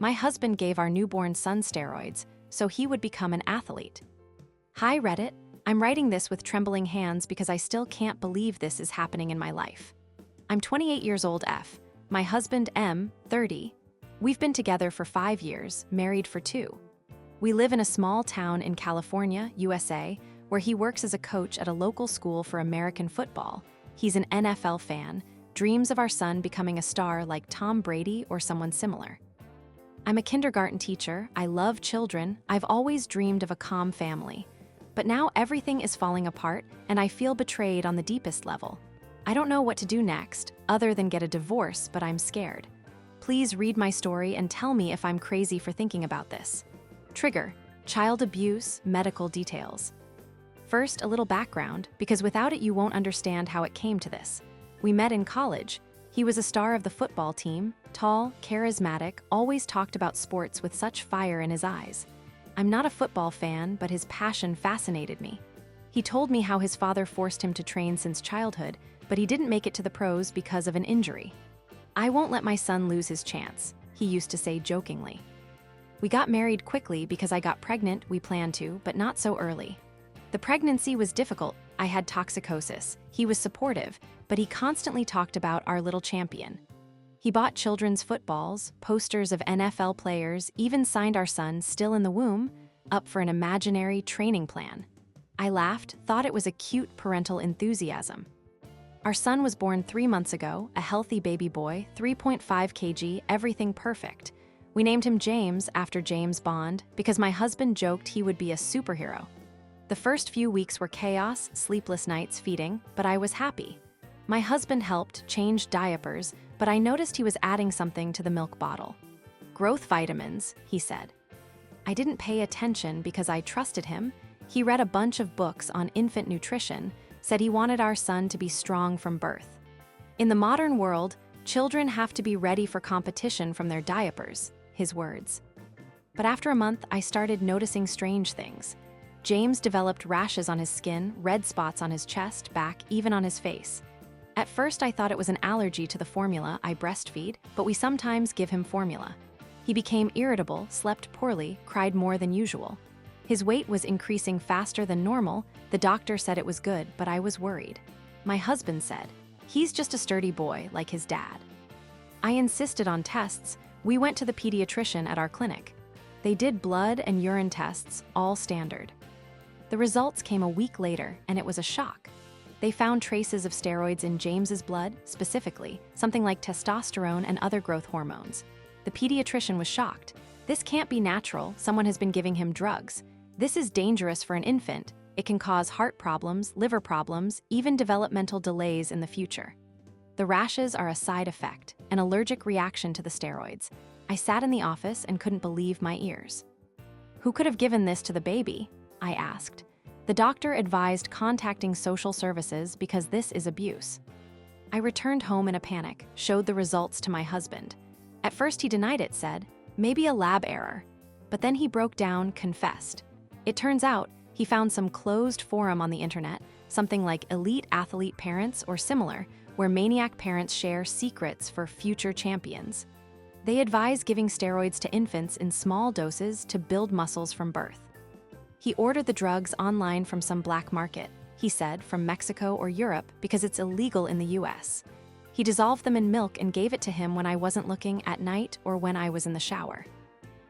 My husband gave our newborn son steroids so he would become an athlete. Hi Reddit, I'm writing this with trembling hands because I still can't believe this is happening in my life. I'm 28 years old F. My husband M, 30. We've been together for 5 years, married for 2. We live in a small town in California, USA, where he works as a coach at a local school for American football. He's an NFL fan, dreams of our son becoming a star like Tom Brady or someone similar. I'm a kindergarten teacher, I love children, I've always dreamed of a calm family. But now everything is falling apart and I feel betrayed on the deepest level. I don't know what to do next, other than get a divorce, but I'm scared. Please read my story and tell me if I'm crazy for thinking about this. Trigger: child abuse, medical details. First, a little background, because without it you won't understand how it came to this. We met in college. He was a star of the football team, tall, charismatic, always talked about sports with such fire in his eyes. I'm not a football fan, but his passion fascinated me. He told me how his father forced him to train since childhood, but he didn't make it to the pros because of an injury. I won't let my son lose his chance, he used to say jokingly. We got married quickly because I got pregnant, we planned to, but not so early. The pregnancy was difficult. I had toxicosis. He was supportive, but he constantly talked about our little champion. He bought children's footballs, posters of NFL players, even signed our son, still in the womb, up for an imaginary training plan. I laughed, thought it was a cute parental enthusiasm. Our son was born 3 months ago, a healthy baby boy, 3.5 kg, everything perfect. We named him James after James Bond because my husband joked he would be a superhero. The first few weeks were chaos, sleepless nights, feeding, but I was happy. My husband helped, changed diapers, but I noticed he was adding something to the milk bottle. Growth vitamins, he said. I didn't pay attention because I trusted him. He read a bunch of books on infant nutrition, said he wanted our son to be strong from birth. In the modern world, children have to be ready for competition from their diapers, his words. But after a month, I started noticing strange things. James developed rashes on his skin, red spots on his chest, back, even on his face. At first, I thought it was an allergy to the formula I breastfeed, but we sometimes give him formula. He became irritable, slept poorly, cried more than usual. His weight was increasing faster than normal. The doctor said it was good, but I was worried. My husband said, he's just a sturdy boy, like his dad. I insisted on tests. We went to the pediatrician at our clinic. They did blood and urine tests, all standard. The results came a week later, and it was a shock. They found traces of steroids in James's blood, specifically, something like testosterone and other growth hormones. The pediatrician was shocked. This can't be natural, someone has been giving him drugs. This is dangerous for an infant. It can cause heart problems, liver problems, even developmental delays in the future. The rashes are a side effect, an allergic reaction to the steroids. I sat in the office and couldn't believe my ears. Who could have given this to the baby? I asked. The doctor advised contacting social services because this is abuse. I returned home in a panic, showed the results to my husband. At first he denied it, said, maybe a lab error. But then he broke down, confessed. It turns out he found some closed forum on the internet, something like Elite Athlete Parents or similar, where maniac parents share secrets for future champions. They advise giving steroids to infants in small doses to build muscles from birth. He ordered the drugs online from some black market, he said, from Mexico or Europe because it's illegal in the US. He dissolved them in milk and gave it to him when I wasn't looking, at night or when I was in the shower.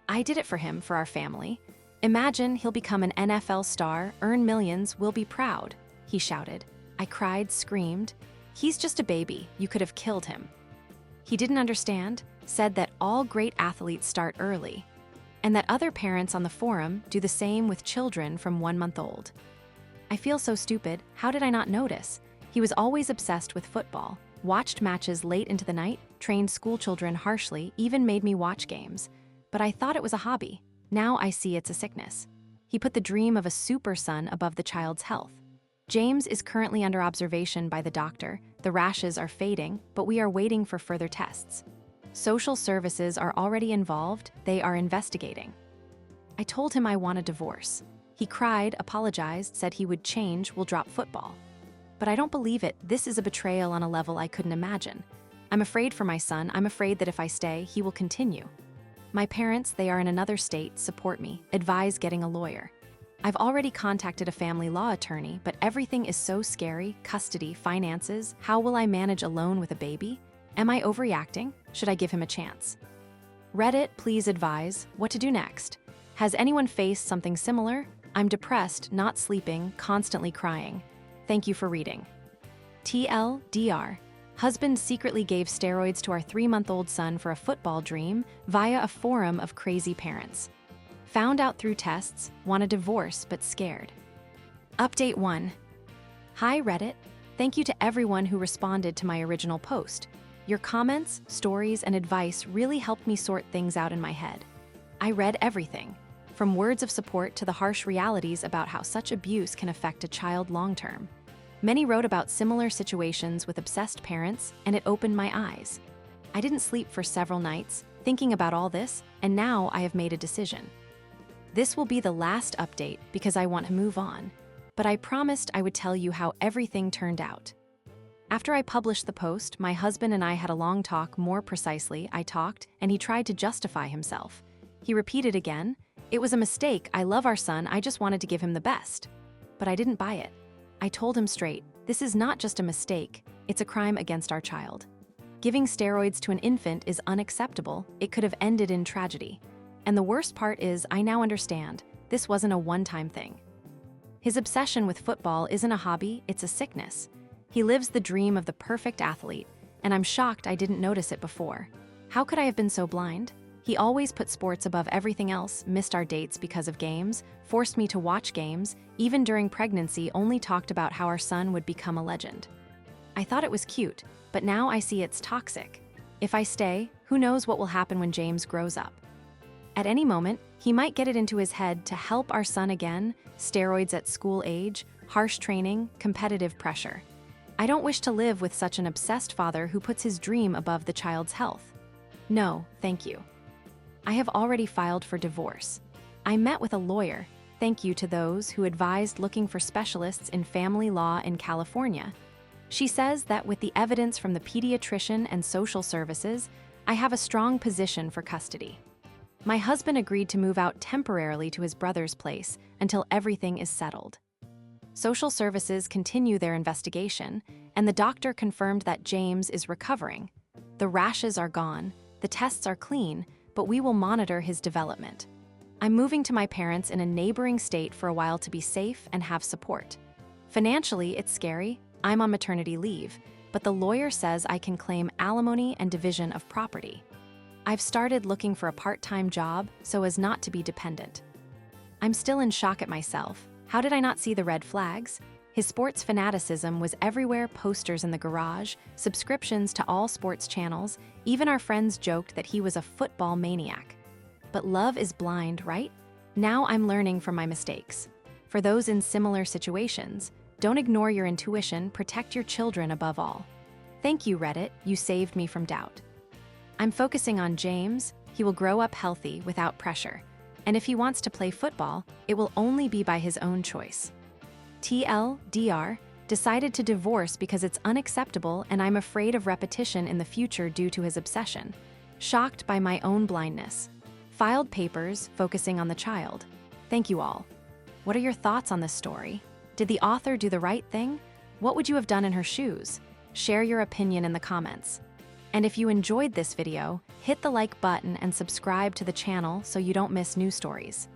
I did it for him, for our family. Imagine he'll become an NFL star, earn millions, we'll be proud, he shouted. I cried, screamed. He's just a baby, you could have killed him. He didn't understand, said that all great athletes start early, and that other parents on the forum do the same with children from 1 month old. I feel so stupid, how did I not notice? He was always obsessed with football, watched matches late into the night, trained schoolchildren harshly, even made me watch games. But I thought it was a hobby. Now I see it's a sickness. He put the dream of a super son above the child's health. James is currently under observation by the doctor. The rashes are fading, but we are waiting for further tests. Social services are already involved, they are investigating. I told him I want a divorce. He cried, apologized, said he would change, we'll drop football. But I don't believe it, this is a betrayal on a level I couldn't imagine. I'm afraid for my son, I'm afraid that if I stay, he will continue. My parents, they are in another state, support me, advise getting a lawyer. I've already contacted a family law attorney, but everything is so scary: custody, finances, how will I manage alone with a baby? Am I overreacting? Should I give him a chance? Reddit, please advise what to do next. Has anyone faced something similar? I'm depressed, not sleeping, constantly crying. Thank you for reading. TLDR. Husband secretly gave steroids to our 3-month-old son for a football dream via a forum of crazy parents. Found out through tests, want a divorce but scared. Update 1. Hi Reddit. Thank you to everyone who responded to my original post. Your comments, stories, and advice really helped me sort things out in my head. I read everything, from words of support to the harsh realities about how such abuse can affect a child long-term. Many wrote about similar situations with obsessed parents, and it opened my eyes. I didn't sleep for several nights, thinking about all this, and now I have made a decision. This will be the last update because I want to move on, but I promised I would tell you how everything turned out. After I published the post, my husband and I had a long talk. More precisely, I talked, and he tried to justify himself. He repeated again, "It was a mistake, I love our son, I just wanted to give him the best." But I didn't buy it. I told him straight, this is not just a mistake, it's a crime against our child. Giving steroids to an infant is unacceptable, it could have ended in tragedy. And the worst part is, I now understand, this wasn't a one-time thing. His obsession with football isn't a hobby, it's a sickness. He lives the dream of the perfect athlete, and I'm shocked I didn't notice it before. How could I have been so blind? He always put sports above everything else, missed our dates because of games, forced me to watch games, even during pregnancy only talked about how our son would become a legend. I thought it was cute, but now I see it's toxic. If I stay, who knows what will happen when James grows up. At any moment, he might get it into his head to help our son again, steroids at school age, harsh training, competitive pressure. I don't wish to live with such an obsessed father who puts his dream above the child's health. No, thank you. I have already filed for divorce. I met with a lawyer, thank you to those who advised looking for specialists in family law in California. She says that with the evidence from the pediatrician and social services, I have a strong position for custody. My husband agreed to move out temporarily to his brother's place until everything is settled. Social services continue their investigation, and the doctor confirmed that James is recovering. The rashes are gone, the tests are clean, but we will monitor his development. I'm moving to my parents in a neighboring state for a while to be safe and have support. Financially, it's scary. I'm on maternity leave, but the lawyer says I can claim alimony and division of property. I've started looking for a part-time job so as not to be dependent. I'm still in shock at myself. How did I not see the red flags? His sports fanaticism was everywhere: posters in the garage, subscriptions to all sports channels, even our friends joked that he was a football maniac. But love is blind, right? Now I'm learning from my mistakes. For those in similar situations, don't ignore your intuition, protect your children above all. Thank you, Reddit, you saved me from doubt. I'm focusing on James. He will grow up healthy without pressure. And if he wants to play football, it will only be by his own choice. TLDR, decided to divorce because it's unacceptable and I'm afraid of repetition in the future due to his obsession. Shocked by my own blindness. Filed papers focusing on the child. Thank you all. What are your thoughts on this story? Did the author do the right thing? What would you have done in her shoes? Share your opinion in the comments. And if you enjoyed this video, hit the like button and subscribe to the channel so you don't miss new stories.